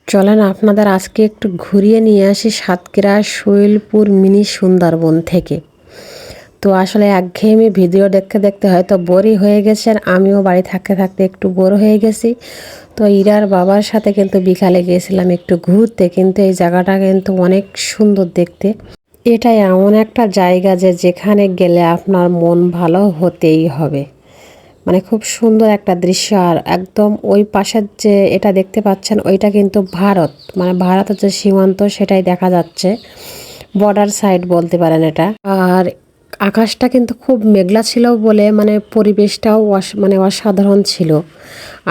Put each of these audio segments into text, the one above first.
চলেন আপনাদের আজকে একটু ঘুরিয়ে নিয়ে আসি সাতক্ষীরা শৈলপুর মিনি সুন্দরবন থেকে। তো আসলে একঘেয়েমি ভিডিও দেখতে দেখতে হয়তো বোরই হয়ে গেছেন, আমিও বাড়ি থাকতে থাকতে একটু বোর হয়ে গেছি। তো ইরার বাবার সাথে কিন্তু বিকালে গিয়েছিলাম একটু ঘুরতে, কিন্তু এই জায়গাটা কিন্তু অনেক সুন্দর দেখতে। এটা এমন একটা জায়গা যে যেখানে গেলে আপনার মন ভালো হতেই হবে। মানে খুব সুন্দর একটা দৃশ্য। আর একদম ওই পাশের যে এটা দেখতে পাচ্ছেন ওইটা কিন্তু ভারত, মানে ভারতের যে সীমান্ত সেটাই দেখা যাচ্ছে, বর্ডার সাইড বলতে পারেন এটা। আর আকাশটা কিন্তু খুব মেঘলা ছিল বলে মানে পরিবেশটাও মানে অসাধারণ ছিল।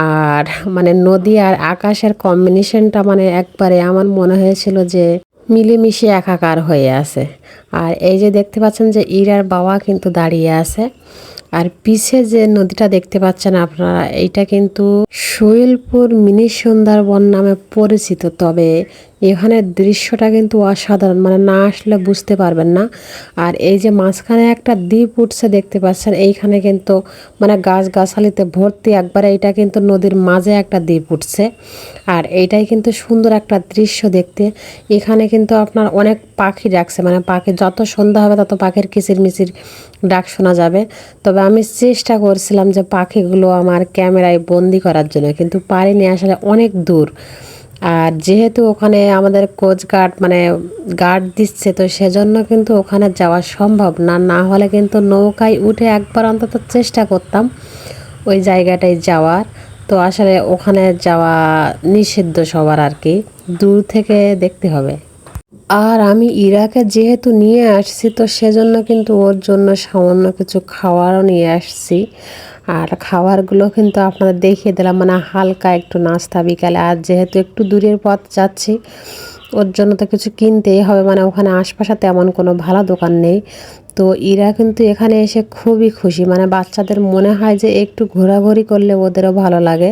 আর মানে নদী আর আকাশের কম্বিনেশনটা মানে একবারে আমার মনে হয়েছিল যে মিলেমিশে একাকার হয়ে আছে। আর এই যে দেখতে পাচ্ছেন যে ইরার বাবা কিন্তু দাঁড়িয়ে আছে। আর পিছে যে নদীটা দেখতে পাচ্ছেন আপনারা, এইটা কিন্তু শৈলপুর মিনি সুন্দরবন নামে পরিচিত। তবে এখানের দৃশ্যটা কিন্তু অসাধারণ, মানে না আসলে বুঝতে পারবেন না। আর এই যে মাঝখানে একটা দ্বীপ উঠছে দেখতে পাচ্ছেন, এইখানে কিন্তু মানে গাছগাছালিতে ভর্তি একবারে। এইটা কিন্তু নদীর মাঝে একটা দ্বীপ উঠছে। আর এইটাই কিন্তু সুন্দর একটা দৃশ্য দেখতে। এখানে কিন্তু আপনার অনেক পাখি ডাকছে, মানে পাখি যত সন্ধ্যা হবে তত পাখির কিচিরমিচির ডাক শোনা যাবে। তবে আমি চেষ্টা করছিলাম যে পাখিগুলো আমার ক্যামেরায় বন্দি করার জন্য, কিন্তু পারিনি, আসলে অনেক দূর। আর যেহেতু ওখানে আমাদের কোস্টগার্ড মানে গার্ড দিচ্ছে, তো সেজন্য কিন্তু ওখানে যাওয়া সম্ভব না। না হলে কিন্তু নৌকায় উঠে একবার অন্তত চেষ্টা করতাম ওই জায়গাটায় যাওয়ার। তো আসলে ওখানে যাওয়া নিষিদ্ধ সবার আর কি, দূর থেকে দেখতে হবে। আর আমি ইরাকে যেহেতু নিয়ে আসছি, তো সেজন্য কিন্তু ওর জন্য সামান্য কিছু খাবারও নিয়ে আসছি। আর খাবারগুলো কিন্তু আপনাদের দেখিয়ে দিলাম, মানে হালকা একটু নাস্তা বিকালে। আর যেহেতু একটু দূরের পথ যাচ্ছি, ওর জন্য তো কিছু কিনতেই হবে, মানে ওখানে আশপাশে তেমন কোনো ভালো দোকান নেই। তো ইরা কিন্তু এখানে এসে খুবই খুশি, মানে বাচ্চাদের মনে হয় যে একটু ঘোরাঘুরি করলে ওদেরও ভালো লাগে।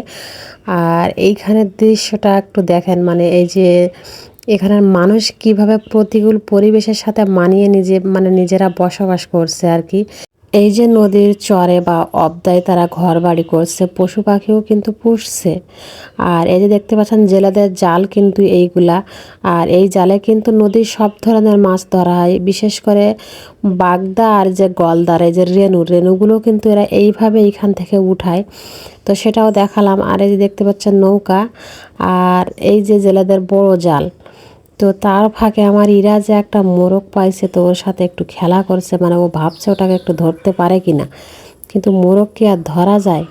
আর এইখানের দৃশ্যটা একটু দেখেন, মানে এই যে এখানের মানুষ কিভাবে প্রতিকূল পরিবেশের সাথে মানিয়ে মানে নিজেরা বসবাস করছে আর কি। এই যে নদীর চরে বা অবদায় তারা ঘর বাড়ি করছে, পশু পাখিও কিন্তু পুষছে। আর এই যে দেখতে পাচ্ছেন জেলেদের জাল কিন্তু এইগুলা। আর এই জালে কিন্তু নদীর সব ধরনের মাছ ধরা হয়, বিশেষ করে বাগদা আর যে গলদার এই যে রেণুগুলো কিন্তু এরা এইভাবে এইখান থেকে উঠায়। তো সেটাও দেখালাম। আর এই যে দেখতে পাচ্ছেন নৌকা, আর এই যে জেলেদের বড় জাল। তো তার ফাঁকে আমার ইরা যে একটা মোরগ পাইছে, তো ওর সাথে একটু খেলা করছে, মানে ও ভাবছে ওটাকে একটু ধরতে পারে কিনা, কিন্তু মোরগ কি আর ধরা যায়।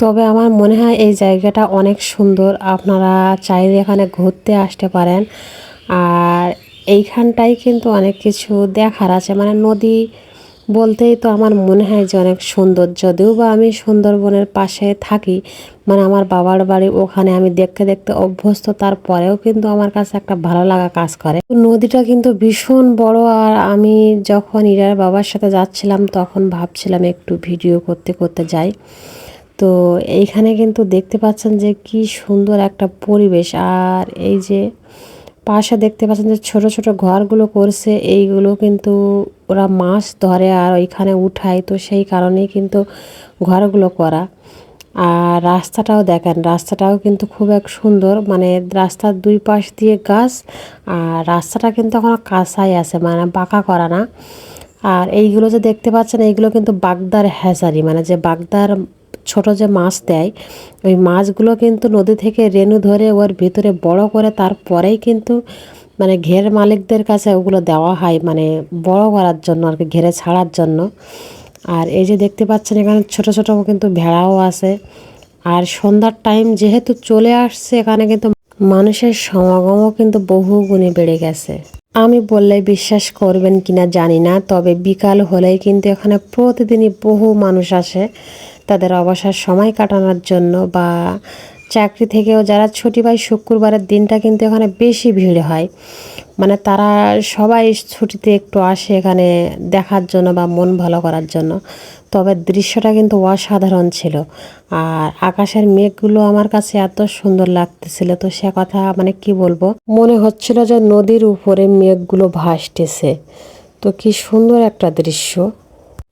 তবে আমার মনে হয় এই জায়গাটা অনেক সুন্দর, আপনারা চাইলে এখানে ঘুরতে আসতে পারেন। আর এইখানটাই কিন্তু অনেক কিছু দেখার আছে, মানে নদী বলতেই তো আমার মনে হয় যে অনেক সুন্দর। যদিও বা আমি সুন্দরবনের পাশে থাকি, মানে আমার বাবার বাড়ি ওখানে, আমি দেখতে দেখতে অভ্যস্ত, তারপরেও কিন্তু আমার কাছে একটা ভালো লাগা কাজ করে। নদীটা কিন্তু ভীষণ বড়। আর আমি যখন ইরার বাবার সাথে যাচ্ছিলাম তখন ভাবছিলাম একটু ভিডিও করতে করতে যাই। তো এইখানে কিন্তু দেখতে পাচ্ছেন যে কি সুন্দর একটা পরিবেশ। আর এই যে পাশে দেখতে পাচ্ছেন যে ছোট ছোট ঘরগুলো করছে, এইগুলো কিন্তু ওরা মাছ ধরে আর ওইখানে উঠায়, তো সেই কারণেই কিন্তু ঘরগুলো করা। আর রাস্তাটাও দেখেন, রাস্তাটাও কিন্তু খুব এক সুন্দর, মানে রাস্তার দুই পাশ দিয়ে গাছ। আর রাস্তাটা কিন্তু এখনো কাঁচাই আছে, মানে পাকা করা না। আর এইগুলো যে দেখতে পাচ্ছেন এইগুলো কিন্তু বাগদার হ্যাচারি, মানে যে বাগদার ছোট যে মাছ দেয়, ওই মাছগুলো কিন্তু নদী থেকে রেণু ধরে ওর ভিতরে বড় করে তারপরেই কিন্তু মানে ঘের মালিকদের কাছে ওগুলো দেওয়া হয়, মানে বড় করার জন্য আর কি, ঘেরে ছাড়ার জন্য। আর এই যে দেখতে পাচ্ছেন এখানে ছোট ছোট কিন্তু ভেড়াও আছে। আর সন্ধ্যার টাইম যেহেতু চলে আসছে, এখানে কিন্তু মানুষের সমাগমও কিন্তু বহু গুণে বেড়ে গেছে। আমি বললে বিশ্বাস করবেন কিনা জানি না, তবে বিকাল হলেই কিন্তু এখানে প্রতিদিনই বহু মানুষ আসে তাদের অবসর সময় কাটানোর জন্য, বা চাকরি থেকেও যারা ছুটি পায় শুক্রবারের দিনটা কিন্তু এখানে বেশি ভিড় হয়। মানে তারা সবাই ছুটিতে একটু আসে এখানে দেখার জন্য বা মন ভালো করার জন্য। তবে দৃশ্যটা কিন্তু অসাধারণ ছিল। আর আকাশের মেঘগুলো আমার কাছে এত সুন্দর লাগতেছিল, তো সে কথা মানে কি বলবো, মনে হচ্ছিল যে নদীর উপরে মেঘগুলো ভাসতেছে। তো কি সুন্দর একটা দৃশ্য।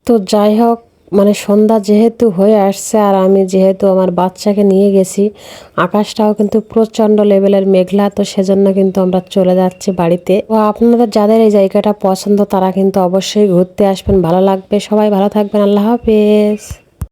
তো যাই হোক, মানে সন্ধ্যা যেহেতু হয়ে আসছে আর আমি যেহেতু আমার বাচ্চাকে নিয়ে গেছি, আকাশটাও কিন্তু প্রচণ্ড লেভেলের মেঘলা, তো সেজন্য কিন্তু আমরা চলে যাচ্ছি বাড়িতে। তো আপনাদের যাদের এই জায়গাটা পছন্দ তারা কিন্তু অবশ্যই ঘুরতে আসবেন, ভালো লাগবে। সবাই ভালো থাকবেন, আল্লাহ হাফেজ।